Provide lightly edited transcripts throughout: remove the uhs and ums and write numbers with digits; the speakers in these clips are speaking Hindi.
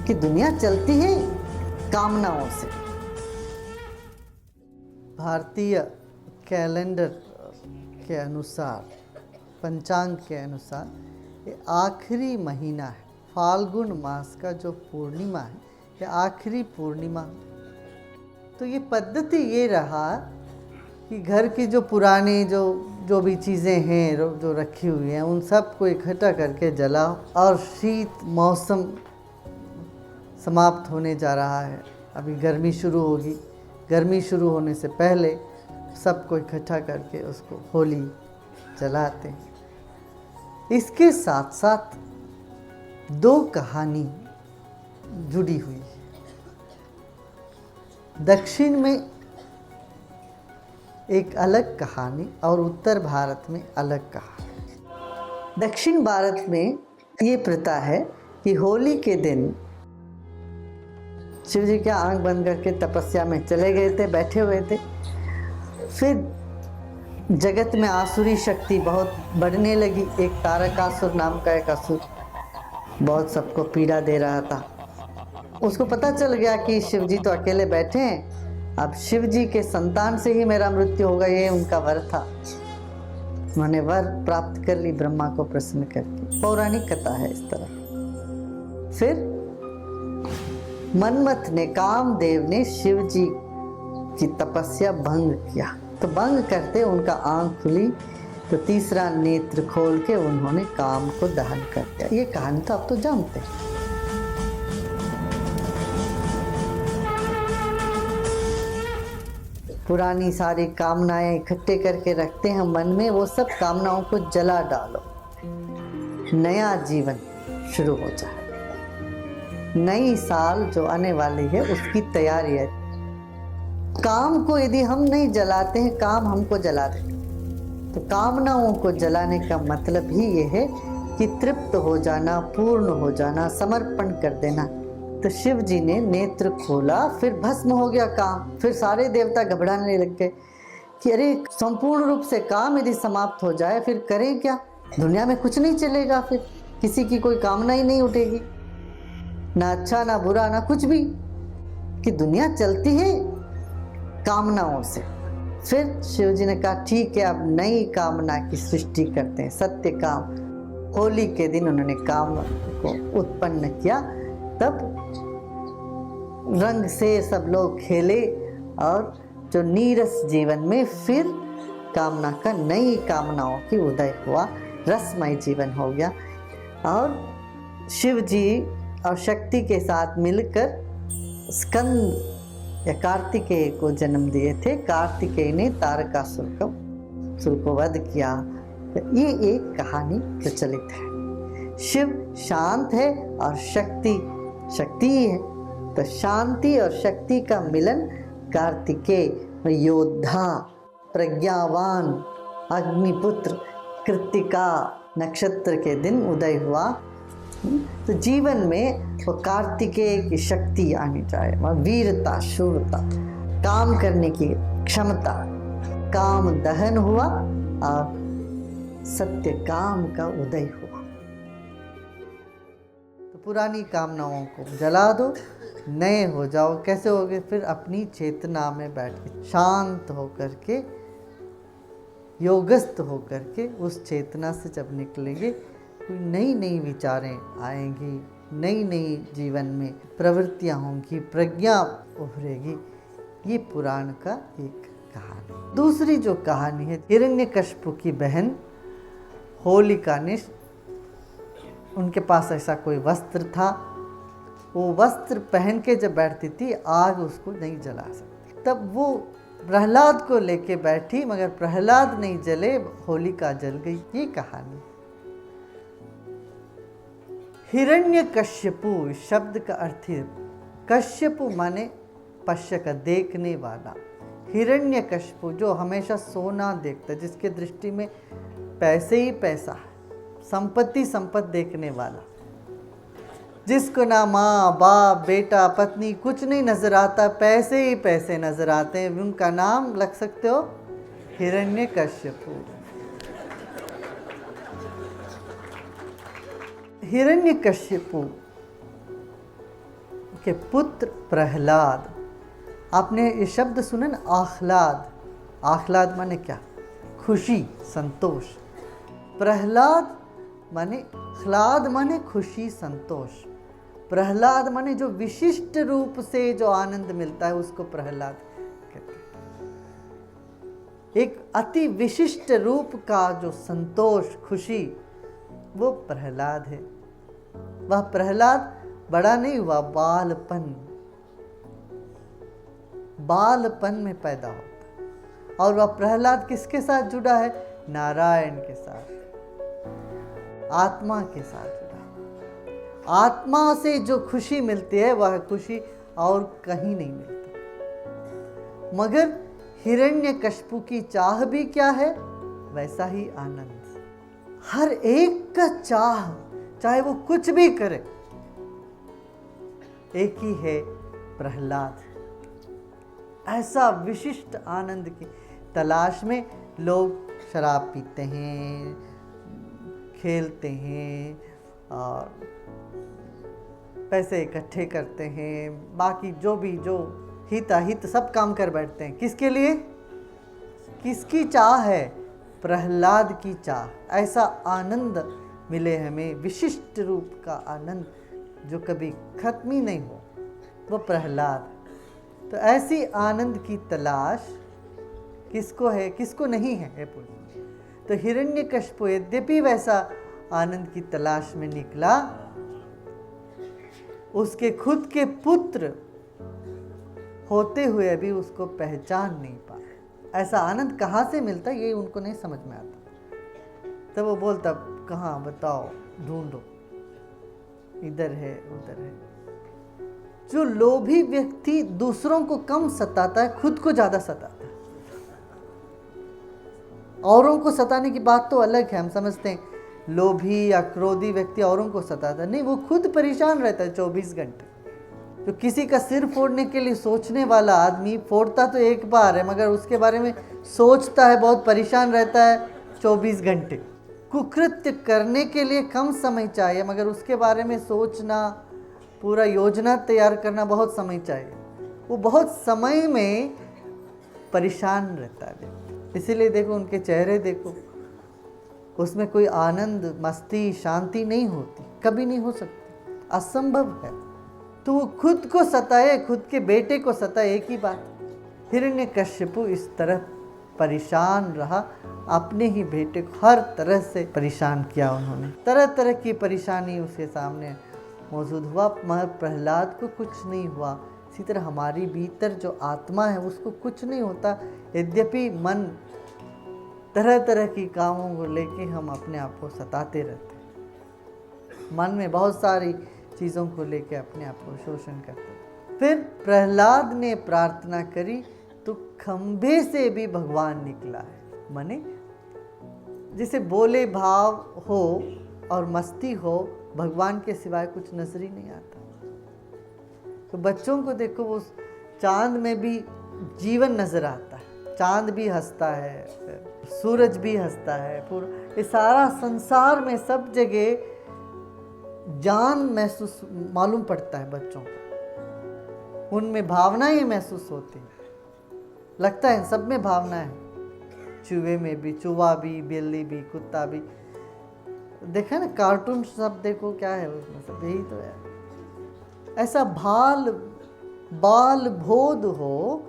कि दुनिया चलती है कामनाओं से। भारतीय कैलेंडर के अनुसार, पंचांग के अनुसार ये आखिरी महीना है। फाल्गुन मास का जो पूर्णिमा है, ये आखिरी पूर्णिमा। तो ये पद्धति ये रहा कि घर की जो पुरानी जो भी चीज़ें हैं जो रखी हुई हैं, उन सब को इकट्ठा करके जलाओ। और शीत मौसम समाप्त होने जा रहा है, अभी गर्मी शुरू होगी। गर्मी शुरू होने से पहले सबको इकट्ठा करके उसको होली जलाते हैं। इसके साथ साथ दो कहानी जुड़ी हुई है। दक्षिण में एक अलग कहानी और उत्तर भारत में अलग कहानी। दक्षिण भारत में ये प्रथा है कि होली के दिन शिव जी क्या आंख बंद करके तपस्या में चले गए थे, बैठे हुए थे। फिर जगत में आसुरी शक्ति बहुत बढ़ने लगी। एक तारकासुर नाम का एक असुर बहुत सबको पीड़ा दे रहा था। उसको पता चल गया कि शिव जी तो अकेले बैठे हैं, अब शिव जी के संतान से ही मेरा मृत्यु होगा, ये उनका वर था। उन्होंने वर प्राप्त कर ली ब्रह्मा को प्रसन्न करके। पौराणिक कथा है इस तरह। फिर मनमथ ने, कामदेव ने शिव जी की तपस्या भंग किया। तो भंग करते उनका आंख खुली, तो तीसरा नेत्र खोल के उन्होंने काम को दहन कर दिया। ये कहानी तो आप तो जानते हैं। पुरानी सारी कामनाएं इकट्ठे करके रखते हैं मन में, वो सब कामनाओं को जला डालो। नया जीवन शुरू हो जाए। नई साल जो आने वाली है उसकी तैयारी है। काम को यदि हम नहीं जलाते हैं, काम हमको जला देते। तो कामनाओं को जलाने का मतलब ही ये है कि तृप्त हो जाना, पूर्ण हो जाना, समर्पण कर देना। तो शिव जी ने नेत्र खोला, फिर भस्म हो गया काम। फिर सारे देवता घबराने लग गए कि अरे संपूर्ण रूप से काम यदि समाप्त हो जाए फिर करें क्या? दुनिया में कुछ नहीं चलेगा, फिर किसी की कोई कामना ही नहीं उठेगी, ना अच्छा ना बुरा ना कुछ भी, कि दुनिया चलती है कामनाओं से। फिर शिव जी ने कहा ठीक है, अब नई कामना की सृष्टि करते हैं, सत्य काम। होली के दिन उन्होंने काम को उत्पन्न किया। तब रंग से सब लोग खेले और जो नीरस जीवन में फिर कामना का, नई कामनाओं की उदय हुआ, रसमय जीवन हो गया। और शिव जी और शक्ति के साथ मिलकर स्कंद या कार्तिकेय को जन्म दिए थे। कार्तिकेय ने तारकासुर को वध किया। तो ये एक कहानी प्रचलित है। शिव शांत है और शक्ति ही है। तो शांति और शक्ति का मिलन कार्तिकेय, योद्धा, प्रज्ञावान, अग्निपुत्र, कृत्तिका नक्षत्र के दिन उदय हुआ। तो जीवन में वो कार्तिकेय की शक्ति आनी चाहिए, वीरता, शूरता, काम करने की क्षमता। काम दहन हुआ और सत्य काम का उदय हुआ। तो पुरानी कामनाओं को जला दो, नए हो जाओ। कैसे होगे? फिर अपनी चेतना में बैठ के शांत होकर के, योगस्थ होकर के उस चेतना से जब निकलेंगे, कोई नई नई विचारें आएंगी, नई नई जीवन में प्रवृत्तियां होंगी, प्रज्ञा उभरेगी। ये पुराण का एक कहानी। दूसरी जो कहानी है, हिरण्यकश्यप की बहन होलिका ने, उनके पास ऐसा कोई वस्त्र था, वो वस्त्र पहन के जब बैठती थी आग उसको नहीं जला सकती। तब वो प्रहलाद को लेके बैठी, मगर प्रहलाद नहीं जले, होलिका जल गई। ये कहानी। हिरण्यकश्यपु शब्द का अर्थ है, कश्यपु माने पश्य का, देखने वाला। हिरण्यकश्यपु जो हमेशा सोना देखता, जिसके दृष्टि में पैसे ही पैसा है, संपत्ति देखने वाला, जिसको ना माँ बाप बेटा पत्नी कुछ नहीं नजर आता, पैसे ही पैसे नजर आते हैं, उनका नाम लग सकते हो हिरण्यकश्यपु। हिरण्यकश्यपु के पुत्र प्रहलाद। आपने ये शब्द सुने ना, आह्लाद। आह्लाद माने क्या? खुशी, संतोष। प्रहलाद माने, ह्लाद माने खुशी, संतोष। प्रहलाद माने जो विशिष्ट रूप से जो आनंद मिलता है उसको प्रहलाद कहते हैं। एक अति विशिष्ट रूप का जो संतोष, खुशी, वो प्रहलाद है। वह प्रहलाद बड़ा नहीं हुआ, बालपन में पैदा होता। और वह प्रहलाद किसके साथ जुड़ा है? नारायण के साथ, आत्मा के साथ जुड़ा। आत्मा से जो खुशी मिलती है वह खुशी और कहीं नहीं मिलती। मगर हिरण्यकश्यपु की चाह भी क्या है? वैसा ही आनंद। हर एक का चाह, चाहे वो कुछ भी करे, एक ही है, प्रहलाद। ऐसा विशिष्ट आनंद की तलाश में लोग शराब पीते हैं, खेलते हैं और पैसे इकट्ठे करते हैं, बाकी जो भी जो हित अहित सब काम कर बैठते हैं। किसके लिए? किसकी चाह है? प्रहलाद की चाह। ऐसा आनंद मिले हमें, विशिष्ट रूप का आनंद जो कभी खत्म ही नहीं हो, वो प्रहलाद। तो ऐसी आनंद की तलाश किसको है, किसको नहीं है? हे पुरुष। तो हिरण्यकश्यप यद्यपि वैसा आनंद की तलाश में निकला, उसके खुद के पुत्र होते हुए भी उसको पहचान नहीं पाया। ऐसा आनंद कहाँ से मिलता है ये उनको नहीं समझ में आता। तब वो बोलता, कहाँ बताओ, ढूंढो, इधर है उधर है। जो लोभी व्यक्ति दूसरों को कम सताता है, खुद को ज्यादा सताता है। औरों को सताने की बात तो अलग है, हम समझते हैं लोभी या क्रोधी व्यक्ति औरों को सताता, नहीं, वो खुद परेशान रहता है 24 घंटे। तो किसी का सिर फोड़ने के लिए सोचने वाला आदमी फोड़ता तो एक बार है, मगर उसके बारे में सोचता है, बहुत परेशान रहता है 24 घंटे। कुकृत्य करने के लिए कम समय चाहिए, मगर उसके बारे में सोचना, पूरा योजना तैयार करना बहुत समय चाहिए। वो बहुत समय में परेशान रहता है। इसीलिए देखो उनके चेहरे देखो, उसमें कोई आनंद, मस्ती, शांति नहीं होती, कभी नहीं हो सकती, असंभव है। तो वो खुद को सताए, खुद के बेटे को सताए, एक ही बात। हिरण्यकश्यपु इस तरह परेशान रहा, अपने ही बेटे को हर तरह से परेशान किया उन्होंने। तरह तरह की परेशानी उसके सामने मौजूद हुआ, मगर प्रहलाद को कुछ नहीं हुआ। इसी तरह हमारी भीतर जो आत्मा है उसको कुछ नहीं होता, यद्यपि मन तरह तरह की कामों को लेके हम अपने आप को सताते रहते हैं। मन में बहुत सारी चीज़ों को लेके अपने आप को शोषण करते हैं। फिर प्रहलाद ने प्रार्थना करी तो खंभे से भी भगवान निकला है। माने जैसे बोले भाव हो और मस्ती हो, भगवान के सिवाय कुछ नजर ही नहीं आता। तो बच्चों को देखो, वो चांद में भी जीवन नजर आता है, चांद भी हंसता है, सूरज भी हंसता है, पूरा ये सारा संसार में सब जगह जान महसूस मालूम पड़ता है बच्चों को। उनमें भावनाएं महसूस होती हैं, लगता है सब में भावना है। चूहे में भी, चूहा भी, बिल्ली भी, कुत्ता भी। देखा ना कार्टून सब देखो, क्या है उसमें सब यही तो है। ऐसा बाल बोध हो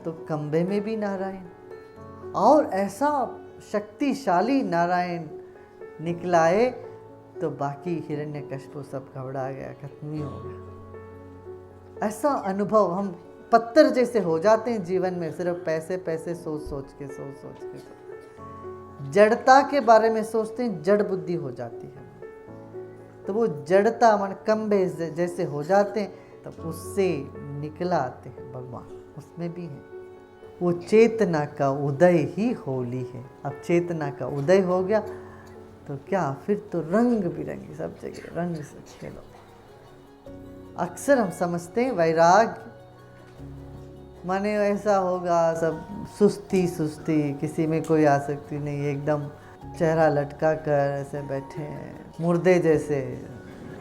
तो खंभे में भी नारायण, और ऐसा शक्तिशाली नारायण निकलाए तो बाकी हिरण्यकश्यप सब घबरा गया, खत्म ही हो गया। ऐसा अनुभव, हम पत्थर जैसे हो जाते हैं जीवन में, सिर्फ पैसे पैसे सोच सोच के। जड़ता के बारे में सोचते हैं, जड़ बुद्धि हो जाती है। तो वो जड़ता मन खंभे जैसे हो जाते हैं, तब उससे निकला आते हैं भगवान, उसमें भी है। वो चेतना का उदय ही होली है। अब चेतना का उदय हो गया तो क्या, फिर तो रंग बिरंगी सब जगह रंग से खेलो। अक्सर हम समझते हैं वैराग माने ऐसा होगा, सब सुस्ती, किसी में कोई आसक्ति नहीं, एकदम चेहरा लटका कर ऐसे बैठे हैं मुर्दे जैसे,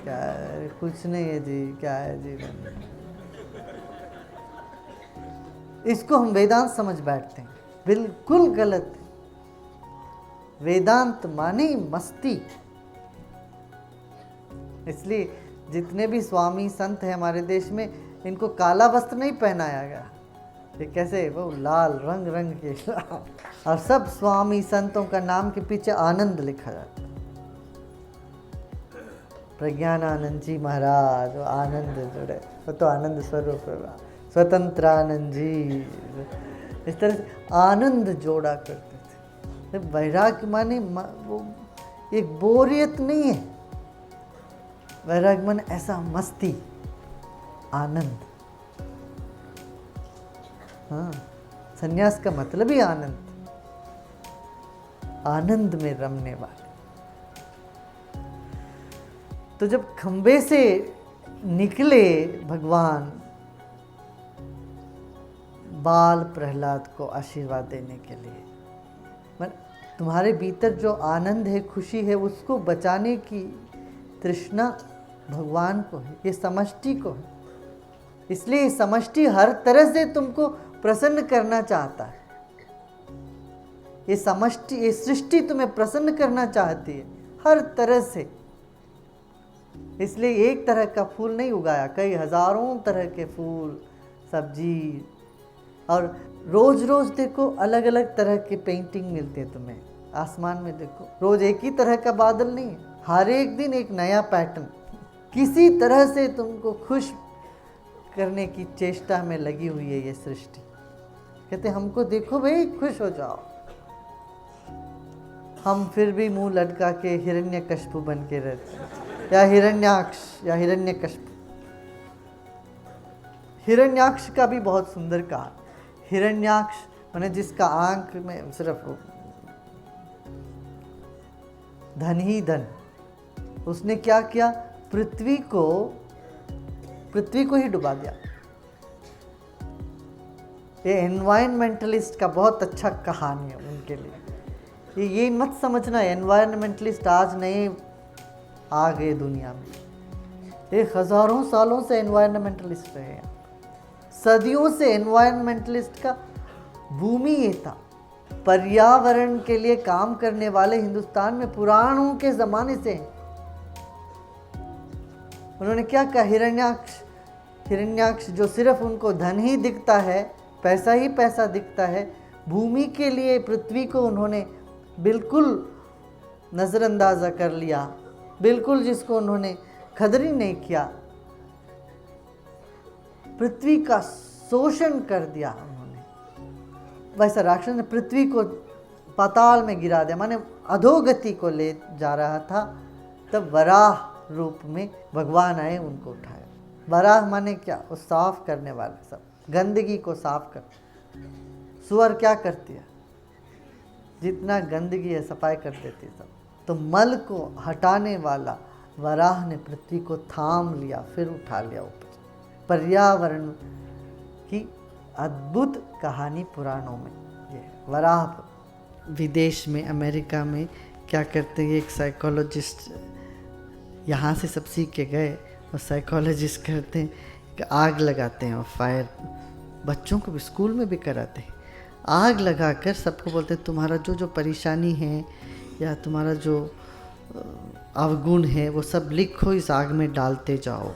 क्या है, कुछ नहीं है जी, क्या है जीवन। इसको हम वेदांत समझ बैठते हैं, बिल्कुल गलत है। वेदांत माने मस्ती। इसलिए जितने भी स्वामी संत हैं हमारे देश में, इनको काला वस्त्र नहीं पहनाया गया। ये कैसे, वो लाल रंग रंग के लाल, और सब स्वामी संतों का नाम के पीछे आनंद लिखा जाता है। प्रज्ञानानंद जी महाराज, वो आनंद जुड़े, वो तो आनंद स्वरूप है। स्वतंत्रानंद जी, इस तरह से आनंद जोड़ा करते थे। वैराग्य माने वो एक बोरियत नहीं है, वैराग्य माने ऐसा मस्ती, आनंद। हाँ, संन्यास का मतलब ही आनंद, आनंद में रमने वाले। तो जब खंबे से निकले भगवान बाल प्रहलाद को आशीर्वाद देने के लिए, तुम्हारे भीतर जो आनंद है, खुशी है, उसको बचाने की तृष्णा भगवान को है, ये समष्टि को है। इसलिए समष्टि हर तरह से तुमको प्रसन्न करना चाहता है। ये समष्टि, ये सृष्टि तुम्हें प्रसन्न करना चाहती है हर तरह से। इसलिए एक तरह का फूल नहीं उगाया, कई हजारों तरह के फूल, सब्जी, और रोज रोज देखो अलग अलग तरह की पेंटिंग मिलती है तुम्हें। आसमान में देखो, रोज एक ही तरह का बादल नहीं है, हर एक दिन एक नया पैटर्न। किसी तरह से तुमको खुश करने की चेष्टा में लगी हुई है ये सृष्टि। कहते हमको देखो भाई, खुश हो जाओ। हम फिर भी मुंह लटका के हिरण्यकश्यप बन के रहते हैं, या हिरण्याक्ष या हिरण्यकश्यप। हिरण्याक्ष का भी बहुत सुंदर कहा। हिरण्याक्ष माने जिसका आंख में सिर्फ धन ही धन। उसने क्या किया, पृथ्वी को ही डुबा दिया। ये एनवायरमेंटलिस्ट का बहुत अच्छा कहानी है उनके लिए। ये मत समझना एनवायरमेंटलिस्ट आज नए आ गए दुनिया में, ये हजारों सालों से एनवायरमेंटलिस्ट रहे हैं। सदियों से एनवायरमेंटलिस्ट का भूमि ये था। पर्यावरण के लिए काम करने वाले हिंदुस्तान में पुराणों के ज़माने से। उन्होंने क्या कहा, हिरण्याक्ष जो सिर्फ उनको धन ही दिखता है, पैसा ही पैसा दिखता है, भूमि के लिए पृथ्वी को उन्होंने बिल्कुल नज़रअंदाज़ा कर लिया, बिल्कुल जिसको उन्होंने कदर ही नहीं किया। पृथ्वी का शोषण कर दिया उन्होंने। वैसा राक्षस ने पृथ्वी को पाताल में गिरा दिया, माने अधोगति को ले जा रहा था। तब वराह रूप में भगवान आए, उनको उठाया। वराह माने क्या, वो साफ करने वाले, सब गंदगी को साफ कर। सुअर क्या करती है, जितना गंदगी है सफाई कर देती है सब। तो मल को हटाने वाला वराह ने पृथ्वी को थाम लिया, फिर उठा लिया ऊपर। पर्यावरण की अद्भुत कहानी पुराणों में ये है। वराह विदेश में, अमेरिका में क्या करते हैं, एक साइकोलॉजिस्ट यहाँ से सब सीख के गए, और साइकोलॉजिस्ट करते हैं कि आग लगाते हैं, और फायर बच्चों को भी स्कूल में भी कराते हैं। आग लगाकर सबको बोलते हैं तुम्हारा जो जो परेशानी है या तुम्हारा जो अवगुण है वो सब लिखो, इस आग में डालते जाओ।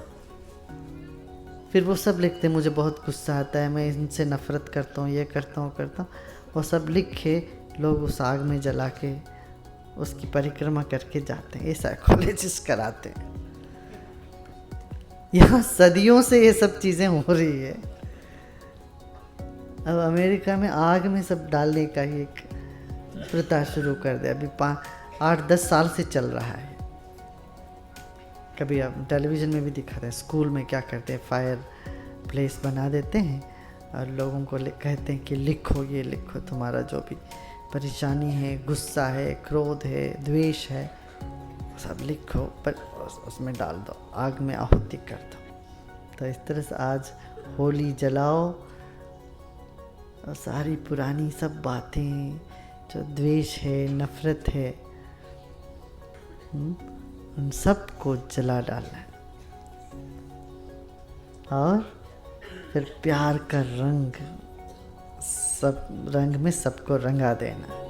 फिर वो सब लिखते, मुझे बहुत गुस्सा आता है, मैं इनसे नफ़रत करता हूँ, ये करता हूँ। वो सब लिख के लोग उस आग में जला के उसकी परिक्रमा करके जाते हैं। ये साइकोलॉजिस्ट कराते हैं। यहाँ सदियों से ये सब चीज़ें हो रही है। अब अमेरिका में आग में सब डालने का ही एक प्रथा शुरू कर दिया। अभी 8-10 साल से चल रहा है। कभी आप टेलीविज़न में भी दिखा रहे हैं, स्कूल में क्या करते हैं, फायर प्लेस बना देते हैं और लोगों को कहते हैं कि लिखो, ये लिखो तुम्हारा जो भी परेशानी है, गुस्सा है, क्रोध है, द्वेष है, सब लिखो, पर उसमें डाल दो, आग में आहुति कर दो। तो इस तरह से आज होली जलाओ और सारी पुरानी सब बातें, जो द्वेष है, नफ़रत है, उन सबको जला डालना है और फिर प्यार का रंग सब रंग में सबको रंगा देना है।